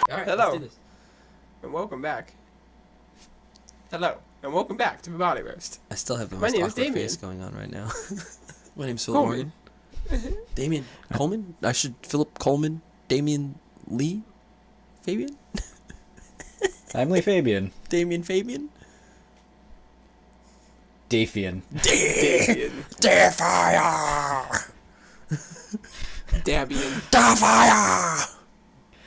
Alright, Hello. let's do this. And welcome back. Hello, and welcome back to the Barley Roast. I still have the My most name is awkward Damien. face going on right now. My name's Philip Coleman. Morgan. Damien Coleman? I should Philip Coleman. Damien Lee? Fabian? I'm Lee Fabian. Damien Fabian? Dafian. Dabian. Defier! Dabian. Defier!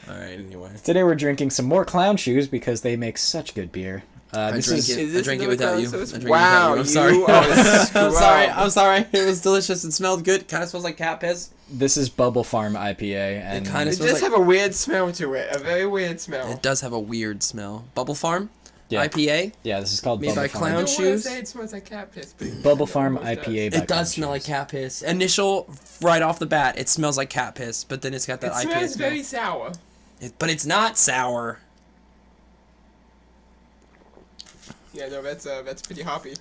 Alright, anyway. Today we're drinking some more clown shoes because they make such good beer. This drink is it. Is this I drank it another without you. clown sauce? I drank it Wow, without you. you I'm are sorry. a I'm sorry. scrub. I'm sorry. It was delicious. It smelled good. Kind of smells like cat piss. this is Bubble Farm IPA, and kinda It smells does like- have a weird smell to it. A very weird smell. It does have a weird smell. Bubble Farm? Yeah. IPA? yeah, this is called Made Bubble by Farm. I Clown don't want to shoes? say it smells like cat piss, but Bubble Farm almost does. IPA. by It Clown does smell like Shoes. cat piss. Initial, right off the bat, it smells like cat piss, but then it's got that It IPA smells smell. very sour. But it's not sour. Yeah, no, that's pretty hoppy.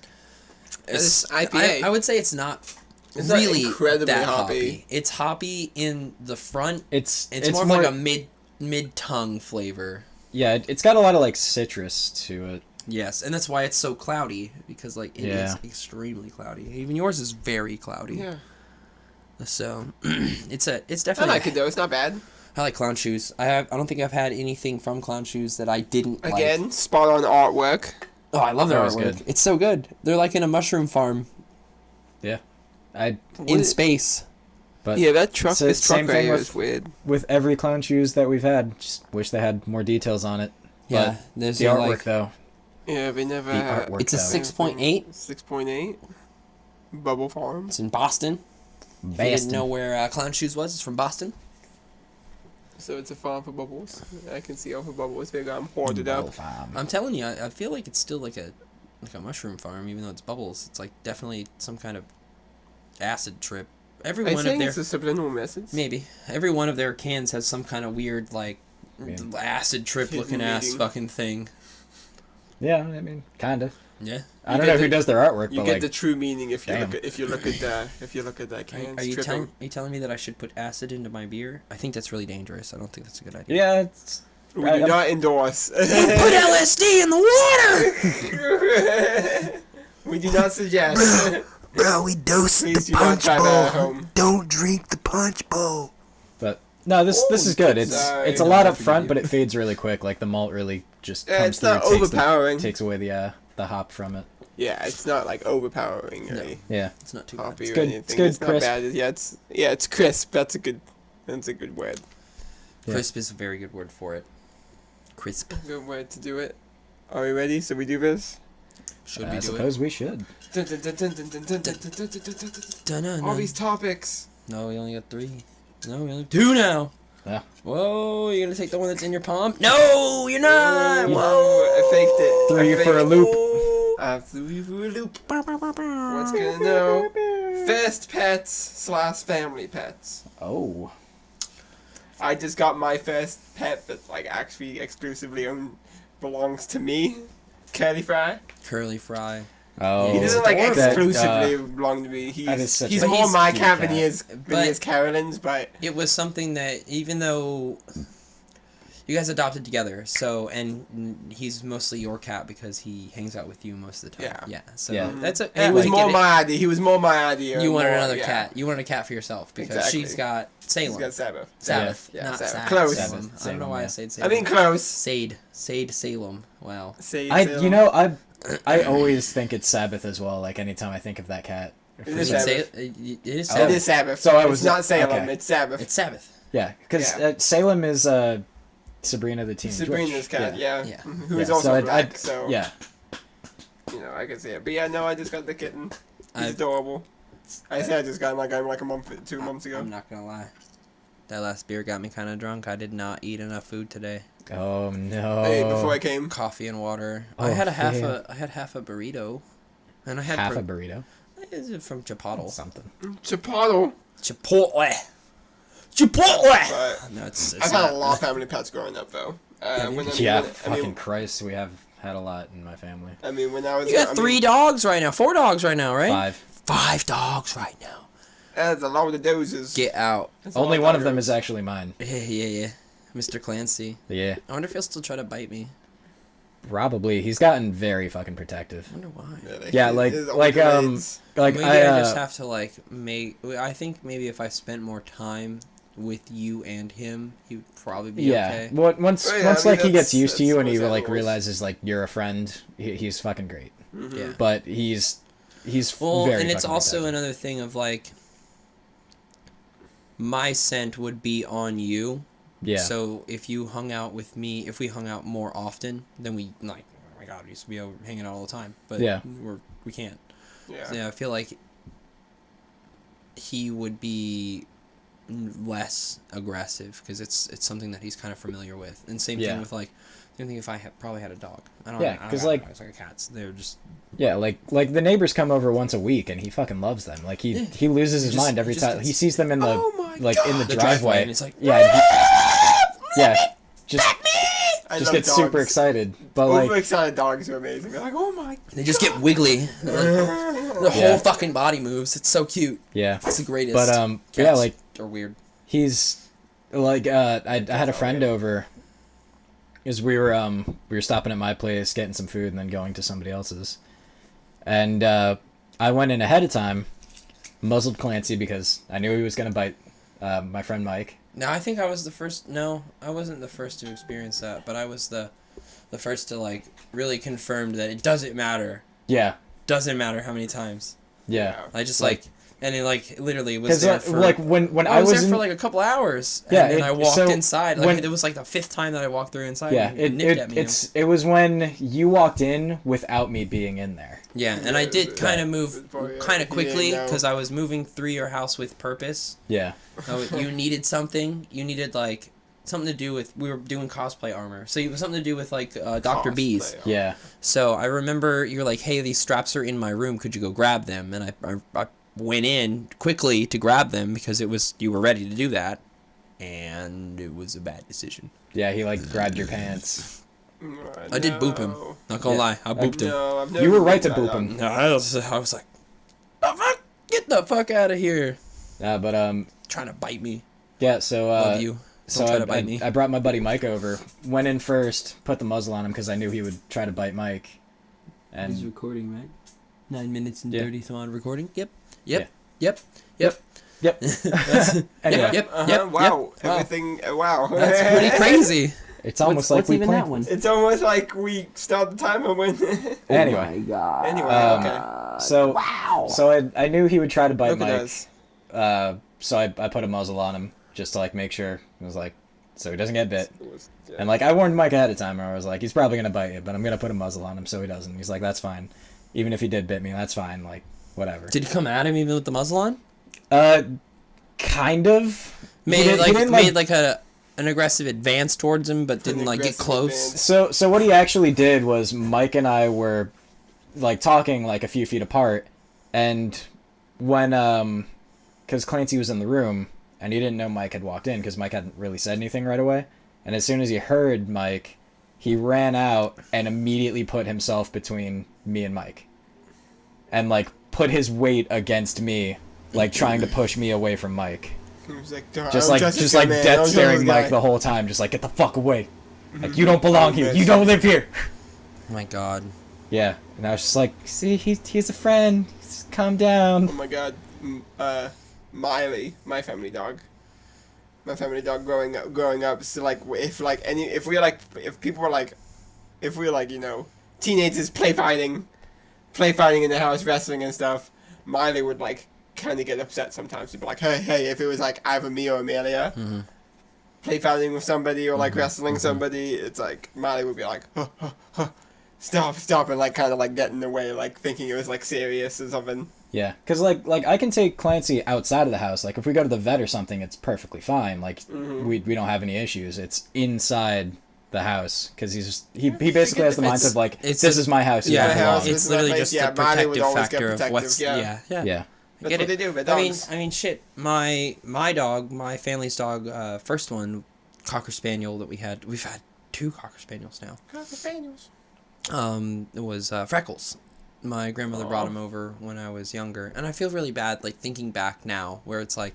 It's IPA. I would say it's not It's not really incredibly that hoppy. It's hoppy in the front. It's It's more of like a mid tongue flavor. yeah. It's got a lot of like citrus to it. Yes, and that's why it's so cloudy, because like it is Yeah. extremely cloudy. Even yours is very cloudy. Yeah. So it's I definitely. like it though. It's not bad. I like Clown Shoes. I don't think I've had anything from Clown Shoes that I didn't like. Again, spot on artwork. Oh, I love their That was artwork. good. It's so good. They're like in a mushroom farm Yeah, I. in space. But Yeah, that truck. So This truck same right thing here with- is weird. with every Clown Shoes that we've had, just wish they had more details on it. Yeah, But there's the a, artwork like though. Yeah, they never. The had- artwork. it's a though. 6.8. 6.8. Bubble Farm. It's in Boston. If you Boston. didn't know where Clown Shoes was, it's from Boston. So it's a farm for bubbles. I can see all the bubbles. They got them hoarded Bubble up. Farm. I'm telling you, I feel like it's still like a mushroom farm, even though it's bubbles. It's like definitely some kind of acid trip. Every I one of think their it's a subliminal message. maybe every one of their cans has some kind of weird like Yeah. acid trip Hidden looking ass meaning. fucking thing. Yeah, I mean, kinda. Yeah. I don't get know who the- does their artwork, You but get like, the true meaning if you damn. look at that can. Are you telling me that I should put acid into my beer? I think that's really dangerous. I don't think that's a good idea. yeah, it's We I- do not endorse. Put LSD in the water. We do not suggest. Bro, we dosed Please the do not punch try that at bowl. home. Don't drink the punch bowl. But no, this is good. It's sorry. it's a lot up front, but it fades really quick. Like the malt really just Yeah, comes it's through. not takes overpowering. takes away the hop from it. Yeah, it's not like overpowering or No. Yeah, It's not too bad. hoppy It's or good- anything. it's good, not crisp. bad. Yeah, it's crisp. That's a good word. Yeah. Crisp is a very good word for it. Crisp. Good word to do it. Are we ready? So we do this. Should I we do suppose we should. it? All these topics. No, we only got 3. No, we only have 2 now. Yeah. Whoa, you're gonna take the one that's in your palm? No, you're not. Whoa, Whoa. I faked it. Threw I you faked for a it. loop. I threw you for a loop. What's gonna know? First pets / family pets. Oh, I just got my first pet that like actually exclusively belongs to me. Curly Fry. Curly fry. oh. He doesn't like That, exclusively belong to me. that is such He's a more cute my cat than cat. he is Carolyn's, but It was something that even though you guys adopted together, so and he's mostly your cat because he hangs out with you most of the time. Yeah. So Yeah. that's a. he was I more get it. my idea. He was more my idea. You wanted more- another yeah. cat. You wanted a cat for yourself because Exactly. she's got Salem. He's got Sabbath. Sabbath, Yeah, not Sabbath. Sa- Close. Salem. I don't know Salem, why I yeah. said I Salem. mean close. Sade Salem. Wow. Say You know, I always think it's Sabbath as well. Like anytime I think of that cat. It Is is it Sabbath. It is Oh. Sabbath. It is Sabbath. So I It's was- not Salem. okay. It's Sabbath. It's Sabbath. Yeah, because Yeah. Salem is Sabrina the Teenage Sabrina's Witch. cat. Yeah. Yeah. Who Yeah, is also so black. So yeah, I can see it. But yeah, no, I just got the kitten. He's I've- adorable. I say I just got him like a month, 2 months ago. I'm not gonna lie. That last beer got me kind of drunk. I did not eat enough food today. Oh no. I ate before I came. Coffee and water. Oh, I had a half yeah. a burrito, and I had half a burrito. Is it from Chipotle? Something. Chipotle. Chipotle. But No, it's I've had not. a lot of family pets growing up though. Yeah, fucking Christ, we have had a lot in my family. I mean, when I was You got 3 dogs right now. 4 dogs right now, right? 5. 5 dogs right now. That's a lot of doses. Get out. That's a Only lot one of them doses. is actually mine. Yeah. Mr. Clancy. Yeah, I wonder if he'll still try to bite me. probably. He's gotten very fucking protective. I wonder why. Yeah, like Maybe I just have to like make. I think maybe if I spent more time with you and him, he would probably be okay. Well, once Oh, yeah, once I mean, like he gets used to you and he most like animals. realizes like you're a friend, he's fucking great. Mm-hmm. Yeah. But he's Well, very and it's fucking also protective. another thing of like, my scent would be on you. Yeah. So if you hung out with me, if we hung out more often, then we like, oh my god, we used to be over hanging out all the time. But Yeah. we can't. Yeah. So, yeah, I feel like he would be less aggressive because it's something that he's kind of familiar with. And same thing with like, same thing if I probably had a dog. I don't. Yeah, I don't 'cause, got like- dogs, like cats. They're just Yeah, like the neighbors come over once a week and he fucking loves them. Like he loses his just- mind every he just time gets- he sees them in the Oh my like in the the driveway. and it's like, Yeah. Yeah. Just I just love gets super dogs. excited. But like Overexcited dogs are amazing. They're like, oh my. they just get wiggly. The whole fucking body moves. It's so cute. yeah. It's the greatest. But yeah, Cats like are weird. he's like I had a friend over is we were stopping at my place getting some food and then going to somebody else's. And I went in ahead of time, muzzled Clancy because I knew he was going to bite my friend Mike. No, I think I was the first. No, I wasn't the first to experience that, but I was the first to like really confirm that it doesn't matter. Yeah. Doesn't matter how many times. Yeah. I just Like- and it like literally was Because there for like when I was there in, for like a couple hours. Yeah, and then I walked so inside. Like when- it was like the 5th time that I walked through inside. yeah, and it nipped at me. it was when you walked in without me being in there. Yeah, and I did kind of It move was probably, kind of he quickly didn't know. because I was moving through your house with purpose. Yeah. You needed something. You needed like something to do with. We were doing cosplay armor, so it was something to do with like Dr. B's. Cosplay. Yeah. So I remember you're like, "Hey, these straps are in my room. Could you go grab them?" And I went in quickly to grab them because you were ready to do that, and it was a bad decision. Yeah, he like grabbed your pants. I did boop him. Not gonna Yeah. lie, I booped him. No, I've never You were right to done boop that. him. No, I was like, the fuck, get the fuck out of here! But Trying to bite me. yeah, so Love you. So Don't try to bite me. I brought my buddy Mike over. Went in first, put the muzzle on him because I knew he would try to bite Mike. And recording, right? 9 minutes and Yeah. 30 some odd recording. Yep. Yeah. Yep. Yep. yep. Anyway, Yep. Uh-huh, Yep. wow. Yep. Everything. Wow. That's pretty crazy. it's almost like we planned. It's almost like we start the timer when. Anyway, God. Anyway, Um, okay. so so I knew he would try to bite Look at Mike. us. So I put a muzzle on him just to like make sure. It was like so he doesn't get bit. Yeah. And like I warned Mike ahead of time. I was like, he's probably gonna bite you, but I'm gonna put a muzzle on him so he doesn't. He's like, that's fine. Even if he did bit me, that's fine. Like whatever. Did he come at him even with the muzzle on? Kind of. He Made didn't, made like an aggressive advance towards him, but didn't like get aggressive close. advance. So what he actually did was Mike and I were like talking like a few feet apart, and when because Clancy was in the room and he didn't know Mike had walked in because Mike hadn't really said anything right away, and as soon as he heard Mike, he ran out and immediately put himself between me and Mike, and like put his weight against me, like trying to push me away from Mike. He was like, Just like death staring Mike the whole time, just like get the fuck away. Like you don't belong here. You don't live here. Oh my God. Yeah, and I was just like, see, he's a friend. Just calm down. Oh my god. Miley, my family dog. My family dog growing up. So like, if people were like, you know, teenagers play fighting in the house, wrestling and stuff, Miley would like kind of get upset sometimes. She'd be like, hey, if it was like either me or Amelia, play fighting with somebody or like wrestling somebody, it's like Miley would be like, stop, and like kind of like get in the way, like thinking it was like serious or something. Yeah, because like I can take Clancy outside of the house. Like if we go to the vet or something, it's perfectly fine. Like we don't have any issues. It's inside the house because he basically has the mindset of like this is my house. Yeah, I belong. it's This is my literally place. just Yeah, the Miley would protective always get factor of protective, what's yeah. yeah. Yeah. I That's get what it. they do with I mean, dogs. shit. My dog, my family's dog, first one, Cocker Spaniel that we had. We've had 2 Cocker Spaniels now. Cocker Spaniels. It was Freckles. My grandmother brought him over when I was younger, and I feel really bad, like thinking back now, where it's like,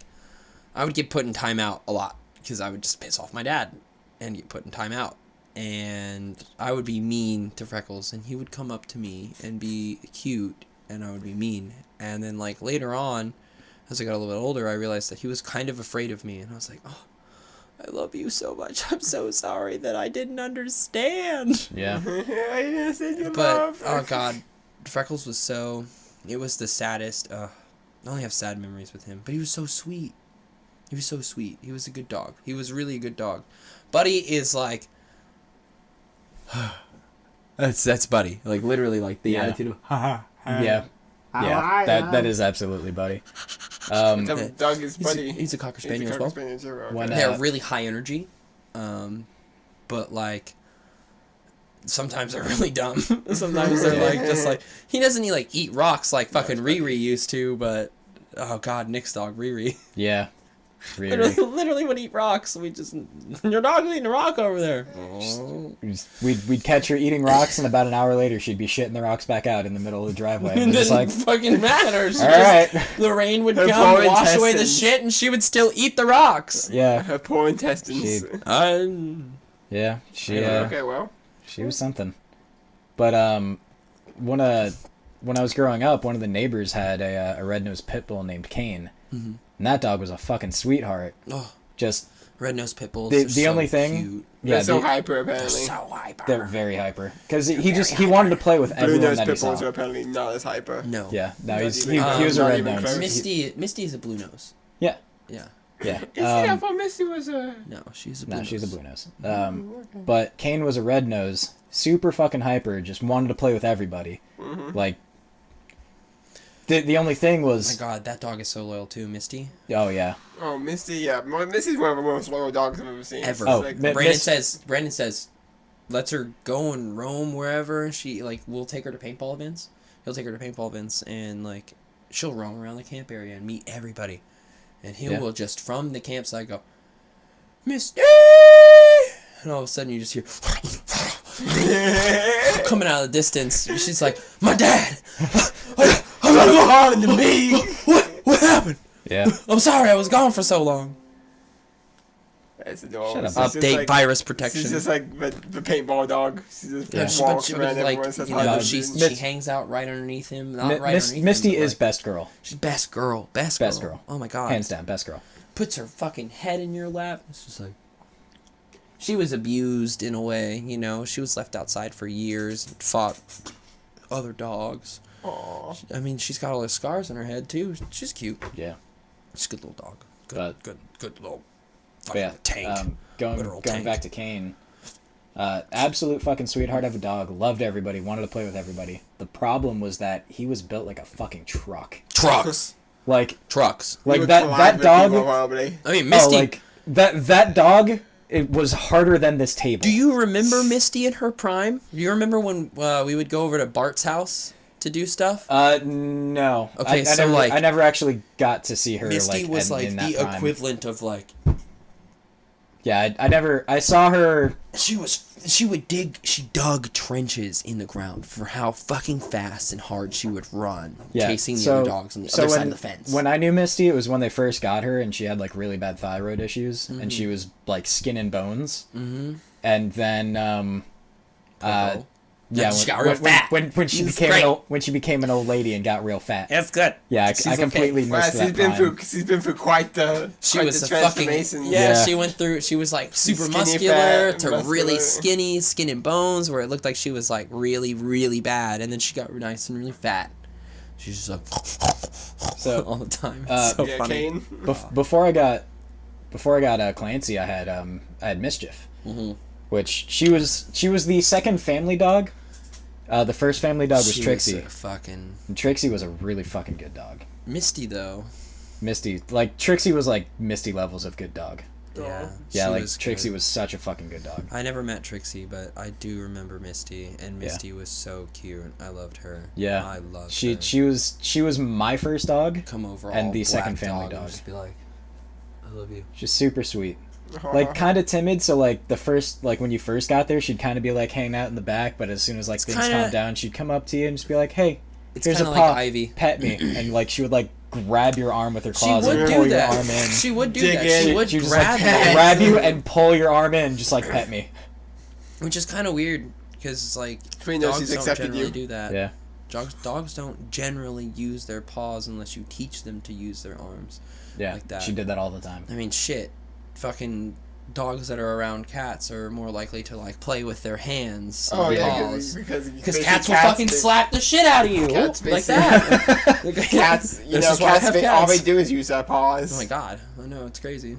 I would get put in timeout a lot because I would just piss off my dad, and get put in timeout. And I would be mean to Freckles, and he would come up to me and be cute, and I would be mean. And then, like, later on, as I got a little bit older, I realized that he was kind of afraid of me, and I was like, oh, I love you so much. I'm so sorry that I didn't understand. Yeah. I understand your But, love. oh, God, Freckles was so... It was the saddest. I only have sad memories with him, but he was so sweet. He was so sweet. He was a good dog. He was really a good dog. Buddy is like... that's Buddy. Like, literally, like, the Yeah. attitude of... Yeah. Yeah. That is absolutely Buddy. The dog is Buddy. He's a Cocker He's a Spaniel as Cocker well. Spaniel too, okay. When, They're really high energy, but like sometimes they're really dumb. Sometimes they're like just like he doesn't eat rocks like fucking Riri used to, but oh god, Nick's dog Riri Yeah. Really. literally would eat rocks. We just your dog's eating a rock over there. We'd catch her eating rocks, and about an hour later, she'd be shitting the rocks back out in the middle of the driveway. It And we're just didn't like, fucking matter. She all just- right. The rain would Her come, poor wash away the intestines. shit, and she would still eat the rocks. Yeah. Her poor intestines. She- Yeah. She Okay, well. she was something. But when I was growing up, one of the neighbors had a red-nosed pit bull named Kane, and that dog was a fucking sweetheart. Oh, Just red-nosed pit bulls. The- are the so only thing- cute. yeah, They're so the- hyper, apparently. So hyper. they're very hyper because he wanted to play with Blue everyone nose that he pit bulls are saw. apparently not as hyper. No. Yeah, no, Not he even- was a not red even nose. close. Misty is a blue nose. Yeah, Yeah. yeah. See, I thought Misty was a... No, she's a blue No, nose. she's a blue nose. But Kane was a red nose, super fucking hyper, just wanted to play with everybody. Like, the only thing Oh my was, god, that dog is so loyal too, Misty. oh yeah, Oh, Misty, yeah. Misty's one of the most loyal dogs I've ever seen. Ever. It's Oh, like, Mi- Brandon says, lets her go and roam wherever. She we'll take her to paintball events. He'll take her to paintball events and she'll roam around the camp area and meet everybody. And he Yeah. will just from the campsite go, Misty, and all of a sudden you just hear coming out of the distance. She's like, my dad. I'm gonna go hard to me. What happened? yeah, I'm sorry, I was gone for so long. It's adorable. Shut up. She's just Update like- virus protection. She's just like the paintball dog. She just Yeah. walks around everyone and says hi to she everyone. hangs out right underneath him. Not Mi- right underneath Misty him, but, is best girl, she's best girl. Best girl. Oh my god. hands down, best girl. Puts her fucking head in your lap. It's just like. She was abused in a way, She was left outside for years and fought other dogs. Aw. I mean, she's got all the scars on her head too. She's cute. Yeah, She's a good little dog. Good, But- good little but fucking yeah. tank. Going Literal going tank. back to Kane, absolute fucking sweetheart of a dog. Loved everybody. Wanted to play with everybody. The problem was that he was built like a fucking truck. Trucks. Like Trucks. He would that collide with dog. people horribly. I mean, Misty. Oh, like that dog. It was harder than this table. Do you remember Misty in her prime? Do you remember when we would go over to Bart's house to do stuff? No. Okay, I so, never, like, I never actually got to see her. Misty was in that the prime. equivalent of Yeah, I saw her. she dug trenches in the ground for how fucking fast and hard she would run, Yeah, chasing the so- other dogs on the so other side when- of the fence. When I knew Misty, it was when they first got her, and she had like really bad thyroid issues, and she was like skin and bones. Mm-hmm. And then, yeah, she got real fat. when she It was became great. when she became an old lady and got real fat. That's good. Yeah, I She's completely okay. Wow, missed that prime. she's been through quite the She quite was the a fucking transformation. Yeah. She went through. She was like super Skinny, muscular fat, to muscular. really skinny, skin and bones, where it looked like she was like really, really bad, and then she got nice and really fat. She's just like So all the time. uh, so Yeah, funny. Kane. before I got Clancy, I had Mischief, which she was the second family dog. The first family dog was She Trixie. a fucking And Trixie was a really fucking good dog. Misty though. Misty, like Trixie was like Misty levels of good dog. Yeah. Yeah, she like was Trixie good. was such a fucking good dog. I never met Trixie, but I do remember Misty, and Misty was so cute. I loved her. Yeah, I loved she her. she was my first dog. Come over and all the second black family dog and dog. just be like, I love you. She's super sweet. Like kind of timid, so like when you first got there, she'd kind of be like hanging out in the back, but as soon as things kinda- calmed down, she'd come up to you and just be like, "Hey, It's here's a kind of paw, like Ivy. pet me," and like she would like grab your arm with her She claws would and do pull your that. arm in. She would do Dig that. in. She would She would just grab like you, grab you and pull your arm in, just like pet me. which is kind of weird because like Trey knows dogs he's don't accepted generally you. do that. Yeah. Dogs don't generally use their paws unless you teach them to use their arms. Yeah. Like that. She did that all the time. I mean, shit. Fucking dogs that are around cats are more likely to like play with their hands and Oh yeah, paws. because Because cats will fucking slap the shit out of you Cats like basically- that. Cats, you This know, is why I have all they cats. do is use their paws. Oh my god, I know, it's crazy.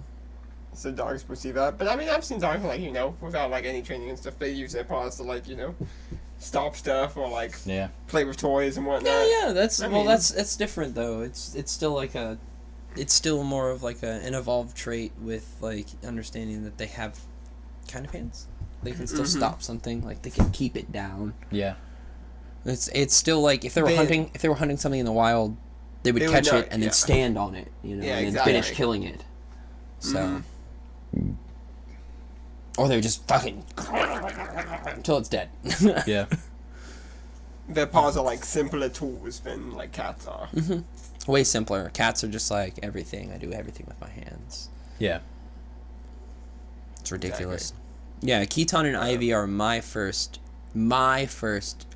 So dogs perceive that. But I mean, I've seen dogs, like, you know, without, like, any training and stuff, they use their paws to, like, you know, stop stuff or, like, Yeah. play with toys and whatnot. Yeah, that's I mean- that's different though. It's still like it's still more of like an evolved trait with like understanding that they have kind of hands. They can still stop something, like they can keep it down. Yeah. It's still like if they were hunting something in the wild, they would They would catch know, it and then yeah. stand on it, you know, Yeah, and exactly. then finish killing it. So or they would just fucking until it's dead. Yeah. Their paws are, like, simpler tools than, like, cats are. Way simpler. Cats are just like everything. I do everything with my hands. Yeah. It's ridiculous. Yeah, Keaton and Ivy are my first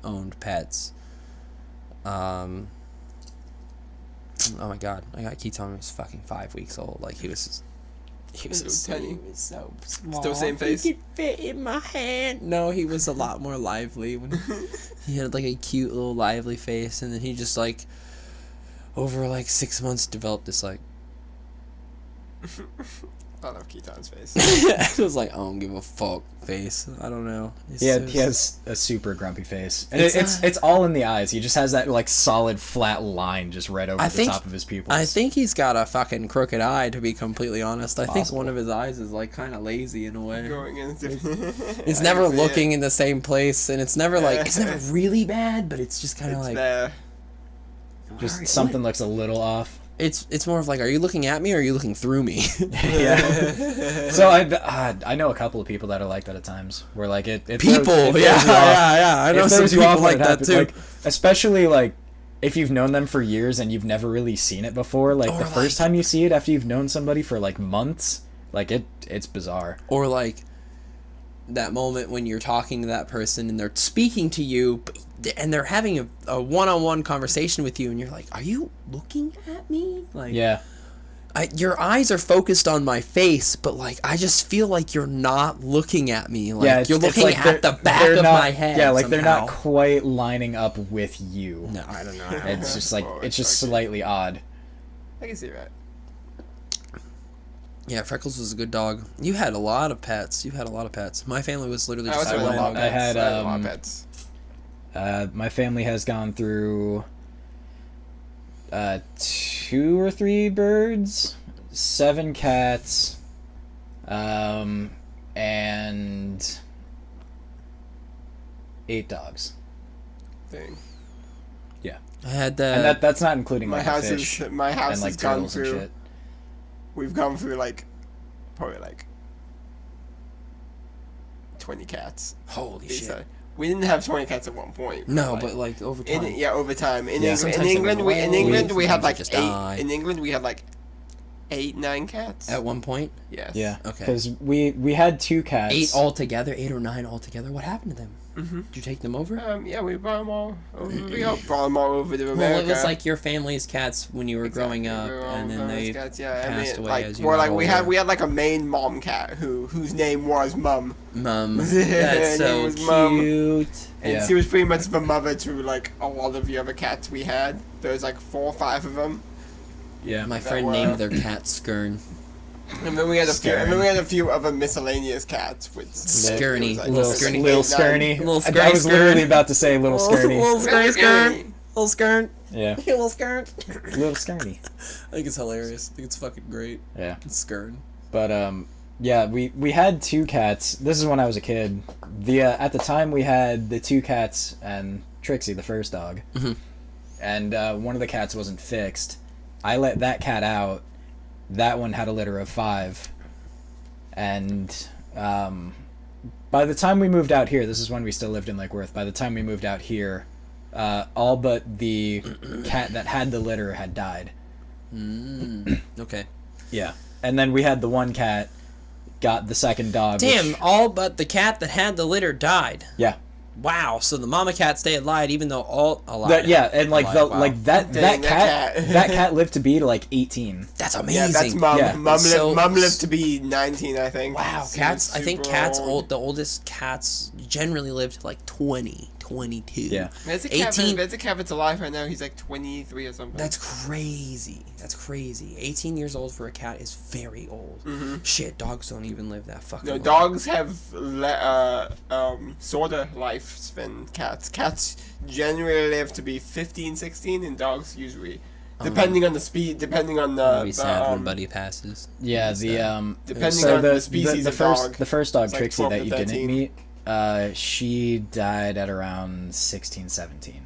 owned pets. Oh my god, I got Keaton when he was fucking 5 weeks old. Like he was Little so, tiny. he was so small. Still same face? He could fit in my hand. No, he was a lot more lively. When he had like a cute little lively face, and then he just like over like 6 months developed this like I love Keaton's face. it was like I don't give a fuck face. I don't know. He has a super grumpy face, and It's, it's all in the eyes. He just has that like solid flat line just right over the top of his pupils. I think he's got a fucking crooked eye, to be completely honest. I think Possible. one of his eyes is like kind of lazy in a way. Going into... It's I never can see looking it. in the same place, and it's never like it's never really bad, but it's just kind of It's like there. just Alright, something looks a little off. It's more of like, are you looking at me or are you looking through me? Yeah. So I know a couple of people that are like that at times. Where like it People, throws you off. I know It some throws you people off when like it that happens. too. Like, especially like if you've known them for years and you've never really seen it before. Like Or, the first like- time you see it after you've known somebody for like months, like it's bizarre. Or like that moment when you're talking to that person and they're speaking to you and they're having a one-on-one conversation with you and you're like, are you looking at me? Like, Yeah. your eyes are focused on my face, but like I just feel like you're not looking at me. Like Yeah, you're looking like at the they're back of not- my head. Yeah, like they're not somehow. quite lining up with you. No, I don't know. It's just like Oh, it's just okay. slightly odd. I can see that. Yeah, Freckles was a good dog. You had a lot of pets. My family was literally I just also one had a lot of dog. I had, pets. I had a lot of pets. My family has gone through 2 or 3 birds, 7 cats, and 8 dogs. Thing. I had And that's not including My like house fish is my house and like has gone turtles and through. shit. We've gone through like probably like 20 cats. holy shit. So, we didn't have 20 cats at one point. No, like, but like over time. over time. In Yeah. England, Sometimes they went away, in England we had sometimes they like just 8. die. In England we had like 8, 9 cats. At one point, Yes. Yeah. Okay. Because we had 2 cats. 8 altogether, 8 or 9 altogether. What happened to them? Mm-hmm. Did you take them over? Yeah, we brought them all. Brought them all over to America. Well, it was like your family's cats when you were growing up, We were all and then family's they cats, yeah. passed away like, as you well, got like we older. had like a main mom cat whose name was Mum, Mum. Her That's so name was Mum. cute. and Yeah. she was pretty much the mother to like a lot of the other cats we had. There was like 4 or 5 of them, Yeah. My That friend were- named their cat Skern. and then we had a few other miscellaneous cats with Skirny. it was, like, Little it was, Skirny. like, Little 8, 9. Skirny. Little I Skirny was Skirn. literally about to say little Skirny. Little Skirny Skern. Skirny. Little Skern. Yeah. Little Skern. Little Skirny. I think it's hilarious. I think it's fucking great. Yeah. Skern. But yeah, we had 2 cats. This is when I was a kid. At the time we had the 2 cats and Trixie, the first dog. Mhm. And one of the cats wasn't fixed. I let that cat out. That one had a litter of 5. And by the time we moved out here, this is when we still lived in Lake Worth. By the time we moved out here, all but the cat that had the litter had died. Okay. Yeah. And then we had the one cat, got the second dog. Damn, which- all but the cat that had the litter died. yeah. Wow. So the mama cat stayed alive, even though all alive. Yeah, and like Alive, wow. that Dang, cat that cat. that cat lived to be like 18. That's amazing. Yeah, that's mom. Yeah. Mom lived to be 19, I think. Wow, She cats. was I think super cats. old. The oldest cats generally lived to like 20, 22. Yeah. There's a cat. 18. There's a cat that's alive right now. He's like 23 or something. That's crazy. That's crazy. 18 years old for a cat is very old. Shit, dogs don't even live that fucking no, long. dogs have shorter lifespan. Cats generally live to be 15, 16, and dogs usually, depending on the speed, depending on It'll the be sad when Buddy passes. Yeah, It's the sad. depending so on the species of first dog. the first dog It's like Trixie 12 that to you 13. didn't meet, she died at around 16, 17.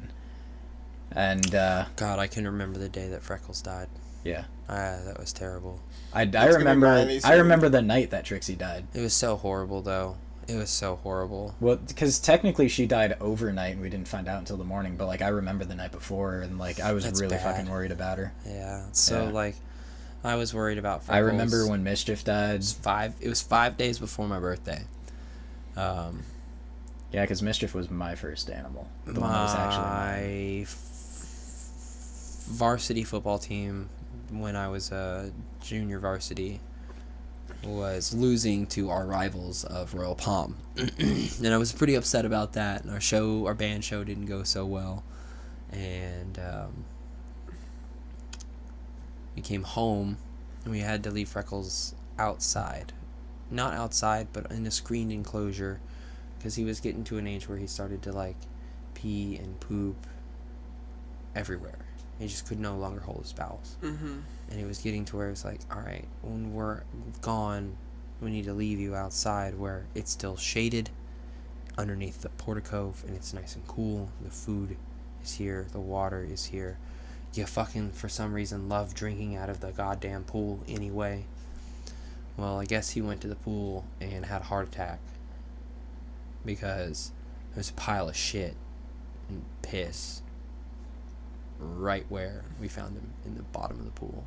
And God, I can remember the day that Freckles died. yeah. That was terrible. I gonna be remember Miley I soon. remember the night that Trixie died. It was so horrible, though. It was so horrible. Well, because technically she died overnight and we didn't find out until the morning. But like I remember the night before and like I was That's really bad. fucking worried about her. Yeah. So Yeah. like, I was worried about Freckles. I remember when Mischief died. It was 5 days before my birthday. Yeah, because Mischief was my first animal. The one that was actually mine. My varsity football team, when I was a junior varsity, was losing to our rivals of Royal Palm, and I was pretty upset about that. And our band show didn't go so well, and we came home, and we had to leave Freckles outside, not outside, but in a screened enclosure, because he was getting to an age where he started to like pee and poop everywhere. He just could no longer hold his bowels. Mm-hmm. And it was getting to where it's like, all right, when we're gone, we need to leave you outside where it's still shaded underneath the portico and it's nice and cool. The food is here. The water is here. You fucking, for some reason, love drinking out of the goddamn pool anyway. Well, I guess he went to the pool and had a heart attack because there's a pile of shit and piss right where we found him, in the bottom of the pool.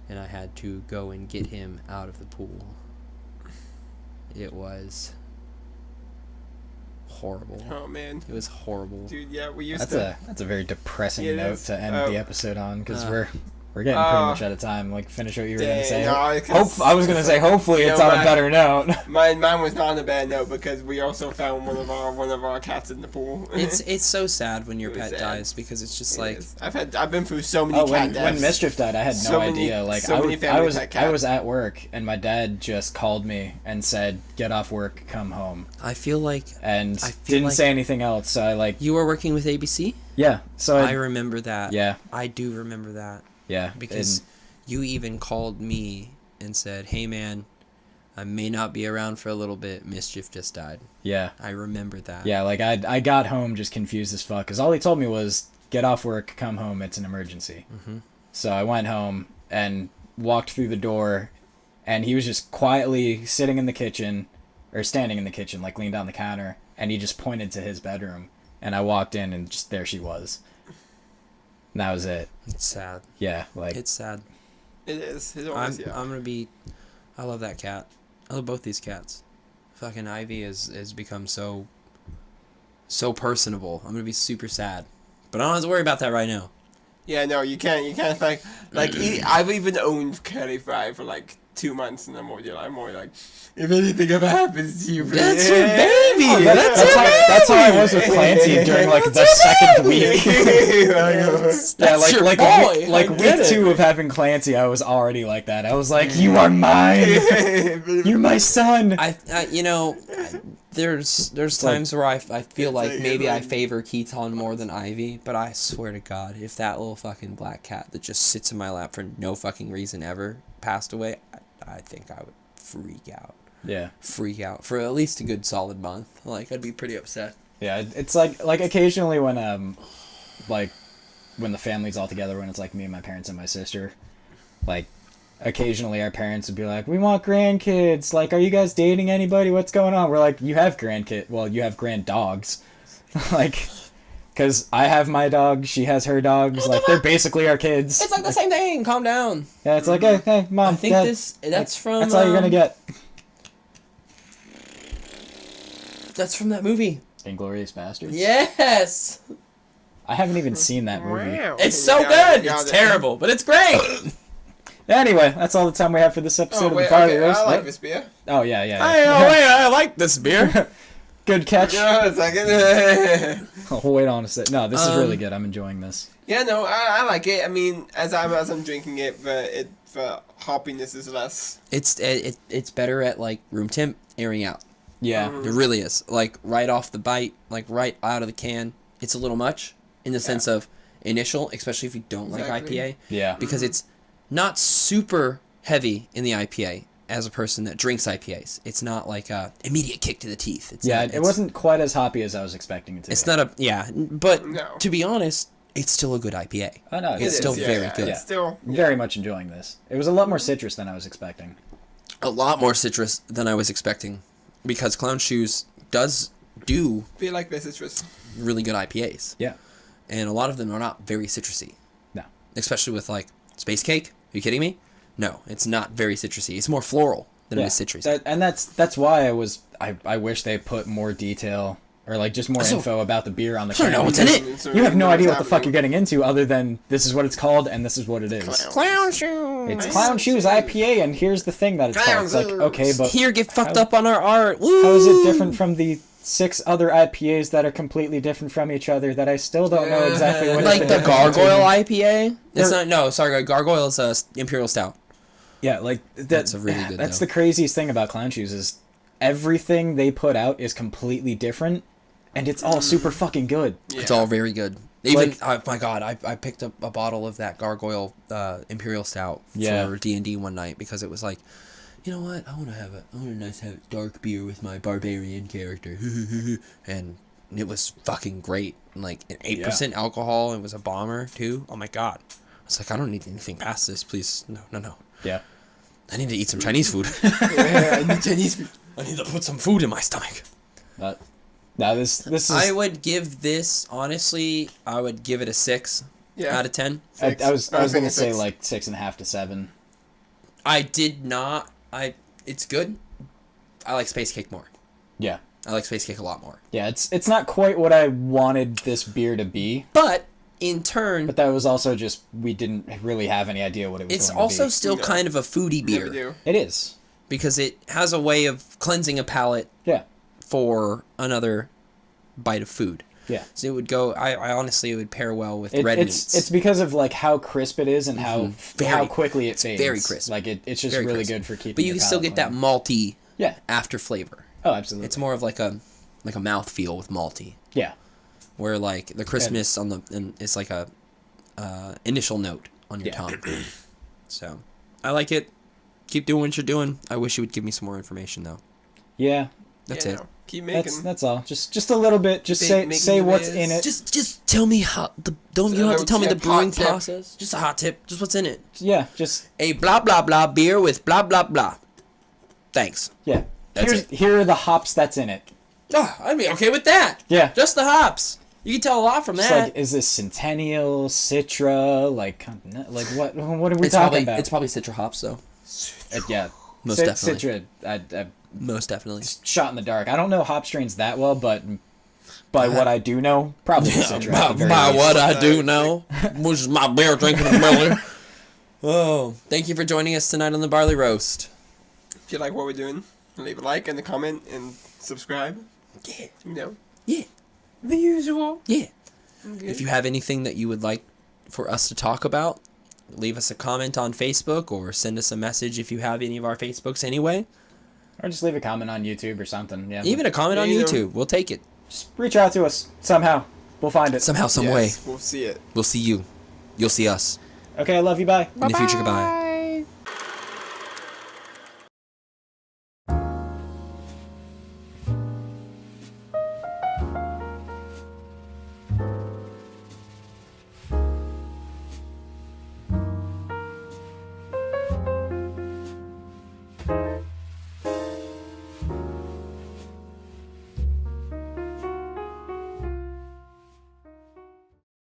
And I had to go and get him out of the pool. It was horrible. Oh man, It was horrible. dude. Yeah, we used That's a very depressing It note is. to end the episode on because we're getting pretty Oh. much out of time. Like finish what you were gonna Dang, say. no, 'cause- I was gonna say hopefully You it's know on a what? better note. Mine was not on a bad note because we also found one of our cats in the pool. It's so sad when your It was pet sad. dies because it's just like, I've been through so many Oh, cat when deaths. Mischief died, I had no So many- idea. Like so many I family was pet I was cats. at work and my dad just called me and said, "Get off work, come home," I feel like and I feel didn't like- say anything else. So I like you were working with ABC. yeah. So I remember that. yeah I do remember that yeah because and- you even called me and said, "Hey man, I may not be around for a little bit. Mischief just died." yeah. I remember that. Yeah, like I got home just confused as fuck because all he told me was get off work, come home, it's an emergency. Mm-hmm. So I went home and walked through the door, and he was just quietly sitting in the kitchen, or standing in the kitchen, like leaned on the counter, and he just pointed to his bedroom, and I walked in and just there she was. And that was it. It's sad. Yeah, like It's sad. It is. It's I'm always, yeah. gonna be. I love that cat. I love both these cats. Fucking Ivy has become so personable. I'm gonna be super sad, but I don't have to worry about that right now. Yeah, no, you can't I've even owned Curly Fry for like 2 months, and I'm already like, if anything ever happens to you, That's your baby. Oh, that's how I was with Clancy during like the second week. Yeah, That's your like boy. like I week get it. 2 of having Clancy, I was already like that. I was like, "You are mine. You're my son." There's like- times where I feel like like- maybe I it's like- favor Keaton more than Ivy, but I swear to God, if that little fucking black cat that just sits in my lap for no fucking reason ever passed away, I think I would freak out for at least a good solid month. Like, I'd be pretty upset. Yeah, it's like occasionally when like when the family's all together, when it's like me and my parents and my sister, like occasionally our parents would be like, "We want grandkids. Like, are you guys dating anybody? What's going on?" We're like, "You have grandkid. Well, you have grand dogs." Like, Because I have my dog, she has her dogs. Like, they're basically our kids. It's like the same thing. Calm down. Yeah, it's like, hey, mom, I think Dad, that's from. that's all you're gonna get. That's from that movie. Inglourious Bastards? Yes. I haven't even seen that movie. Wow. It's so good. It's terrible, but it's great. Anyway, that's all the time we have for this episode Oh, of wait, the Barley okay, Roast. I like What? this beer. Oh, yeah. I like this beer. Good catch. Yeah, a second. Oh, wait on a sec. No, this is really good. I'm enjoying this. Yeah, no, I like it. I mean, as I'm drinking it, the hoppiness is less. It's better at like room temp airing out. Yeah. It really is. Like right off the bite, like right out of the can. It's a little much in the sense of initial, especially if you don't like IPA. Yeah. Because it's not super heavy in the IPA as a person that drinks IPAs. It's not like a immediate kick to the teeth. It's Yeah, not, it wasn't quite as hoppy as I was expecting it to It's be. not a but No. to be honest, it's still a good IPA. I know. It's still very good. It's still Very much enjoying this. It was a lot more citrus than I was expecting. A lot more citrus than I was expecting, because Clown Shoes do feel like this citrus. really good IPAs. Yeah. And a lot of them are not very citrusy. No. Especially with like Space Cake. Are you kidding me? No, it's not very citrusy. It's more floral than it is citrusy. That's why I wish they put more detail or like just more info about the beer on the I don't can. know what's in because it. You have no idea what the fuck you're getting into other than this is what it's called and this is what it is. Clown Shoes. It's Clown Shoes IPA and here's the thing that it's called. It's like, okay, but Here, get fucked up on our art. Woo! how is it different from the 6 other IPAs that are completely different from each other that I still don't know exactly what Like is the difference Gargoyle between- IPA? It's They're- not. No, sorry. Gargoyle is a Imperial Stout. Yeah, like That's a really good, That's though. the craziest thing about Clown Shoes is everything they put out is completely different, and it's all super fucking good. Yeah. It's all very good. Even Like- oh my god, I picked up a bottle of that Gargoyle Imperial Stout Yeah. for D&D one night because it was like, you know what? I want a nice have dark beer with my barbarian character, and it was fucking great. Like an 8% alcohol. It was a bomber too. Oh my god. I was like, I don't need anything past this, please. No. Yeah. I need to eat some Chinese food. Yeah, I need Chinese food. I need to put some food in my stomach. But now this is I would give this, honestly, I would give it a 6 Yeah. out of 10. I was gonna thinking say 6. like 6.5 to 7. I did not. It's good. I like Space Cake more. Yeah. I like Space Cake a lot more. Yeah, it's not quite what I wanted this beer to be, But in turn, but that was also just we didn't really have any idea what it was it's going also to be. still No. kind of a foodie Never beer do. It is. because it has a way of cleansing a palate Yeah. for another bite of food. Yeah. So it would go. I honestly, it would pair well with It, red it's meats. it's because of like how crisp it is and how Very- quickly it fades. very crisp. Like it's just Very really crisp. good for keeping. But you your can still palate get that clean. malty Yeah. after flavor. Oh, absolutely. It's more of like a mouth feel with malty. Yeah. Where like the crispness on the and it's like a initial note on your Yeah. tongue. So I like it. Keep doing what you're doing. I wish you would give me some more information though. Yeah. That's Yeah, it. no. Keep making. That's all. Just a little bit. Just Making say the what's beers. in it. Just tell me how the don't you don't have to tell me the hot brewing tip. process. Just a hot tip. Just what's in it. Yeah. Just A blah blah blah beer with blah blah blah. Thanks. yeah. That's Here are the hops that's in it. Oh, I'd be okay with that. Yeah. Just the hops. You can tell a lot from Just that. like, is this Centennial, Citra, like what are we it's talking probably about? it's probably Citra hops though. Yeah. Most definitely. Citra, I Most definitely. shot in the dark. I don't know hop strains that well, but by what I do know, probably Citra. at the very By least. what I do know, which is my beer drinking ability. Oh, thank you for joining us tonight on the Barley Roast. If you like what we're doing, leave a like and a comment and subscribe. Yeah, You know, yeah, the usual. yeah. Okay. If you have anything that you would like for us to talk about, leave us a comment on Facebook or send us a message if you have any of our Facebooks anyway. Or just leave a comment on YouTube or something. Yeah. Even a comment Yeah, on you know. YouTube. We'll take it. just reach out to us somehow. We'll find it. Somehow, some way. Yes, we'll see it. We'll see you. You'll see us. Okay, I love you. Bye. In the future, goodbye.